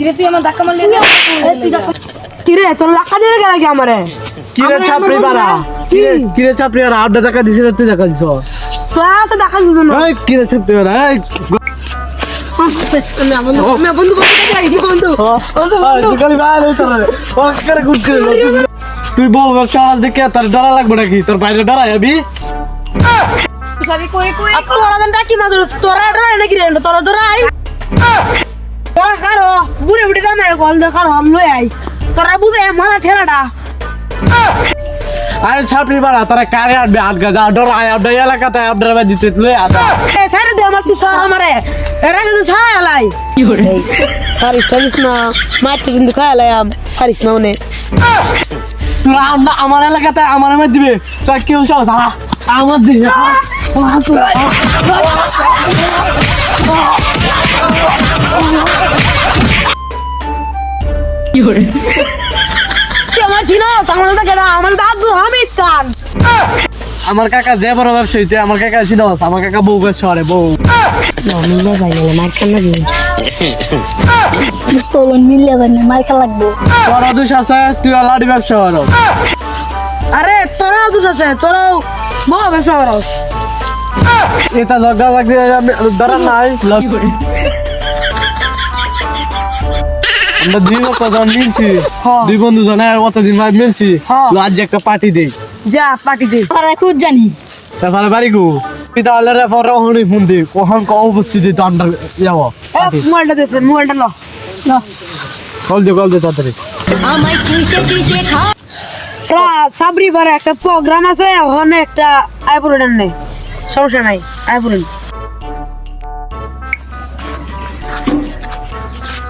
তুই আমার ধাক্কা মারলি কিরে তোর লাকা দিয়ে গেল কি আমারে কিরে চাপড়ি বাড়া কিরে চাপড়ি বাড়া আড্ডা টাকা দিছিস তুই টাকা দিছ তো আছে দেখা দিছ না এই কিরে চাপড়ি বাড়া এই বন্ধু বন্ধু তুই বাইরে তোরে করে গুড তুই বউ ব্যবসা দেখে তোর ডরা লাগবে নাকি তোর বাইরে ডরা যাবি তোরা দেন ডাকি মাছ তোরা ডরাই নাকি রে তোরা ডরাই তোরা কারো বুড়ে বুড়ে দামের কল দেখার হল লই আই তোরা বুঝে মাথা ঠেলাটা আরে ছাপড়ি বাড়া তোরা কারে আডবে আটগা যা ডরা আড্ডা এলাকাতে আড্ডা বাজি দিতে লই আদা এ সাইরে দে আমার তুই সার আমারে এরা কিছু ছাড়ালাই কি করে সারিস সারিস না মাটি কিন্তু খাইলাম সারিস না মনে তোরা আমার এলাকাতে আমার নামে দিবে তোর কেউ সাহস আমার দিবে কি করে আমার ছিল সামনে কেন আমার দাদু হামিদ খান আমার কাকা যে বড় ব্যবসায়ী যে আমার কাকা ছিল আমার কাকা বউ ব্যবসা করে বউ মিলে যাইলে মার খান লাগবে তোলন মিললে জানি মাইকা লাগবো তোর দোষ আছে তুই লাড়ি ব্যবসা করো আরে তোরা দোষ আছে তোরাও বড় ব্যবসা করস এটা ঝগড়া লাগবে ধরা নাই আমরা দুই কজন মিলছি দুই বন্ধু জনে অতদিন ভাই মিলছি আজ একটা পার্টি দেই যা পার্টি দে আরে খুব জানি তারপরে বাড়ি গো তুই তাহলে রেফার হনি ফোন দি কখন ক উপস্থিতি তো আমরা যাবো মোবাইলটা দেন মোবাইলটা ল কল দে তাড়াতাড়ি সাবরি পারে একটা প্রোগ্রাম আছে ওখানে একটা আইপুরেন নেই সমস্যা নাই আইপুরেন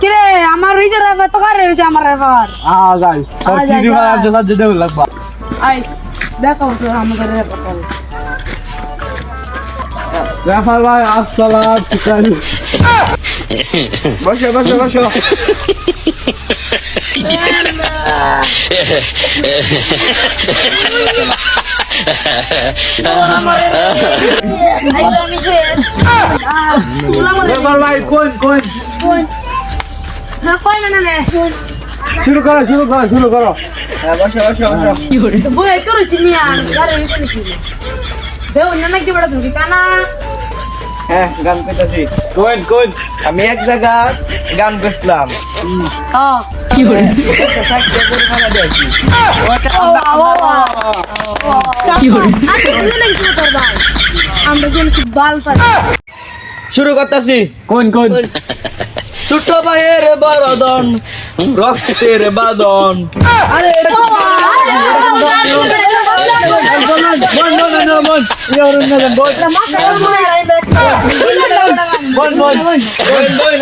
কিরে আমার রিজার রেফার তো কারে রয়েছে আমার রেফার যাই তোর কি দিবা আজ সাথে দেব লাগবা আই দেখো তো আমাদের রেফার রেফার ভাই আসসালাম আলাইকুম বসো রেফার ভাই কোন হ্যাঁ কই না নে শুরু করো বসো বই করেছি মিয়া গারে এখানে কি দেও না নাকি বড় তুমি কানা হ্যাঁ গান করতেছি কোন আমি এক জায়গা গান করছিলাম কি করে আমরা যেন কি বাল পাই শুরু করতেছি কোন ছোট ভাইয়ের বরদন রক্তের বাদন আরে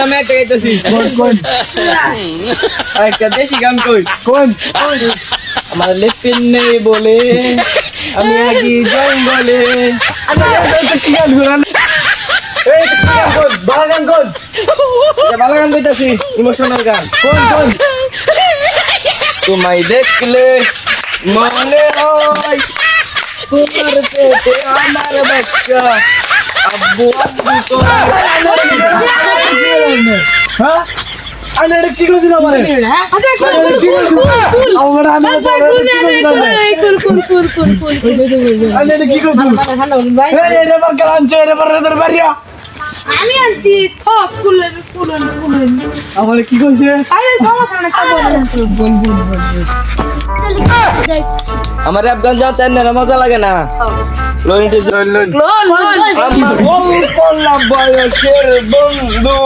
আমি একটা গাইতেছি একটা দেশি গান কোন আমার লিপিন নেই বলে আমি আগে জঙ্গলে ভালো গান কইতাছি ইমোশনাল গান কোন তোমায় দেখলে মনে হয় তোমার পেটে আমার বাচ্চা আব্বু হ্যাঁ আরে কি করছিস আমারে আমি আনছি থক কুলেন আমারে কি কইছে আরে সমস্যা না আমার র‍্যাপ গান যাও তেন না মজা লাগে না লোনটি লোন আমার অল্প না বয়সের বন্ধু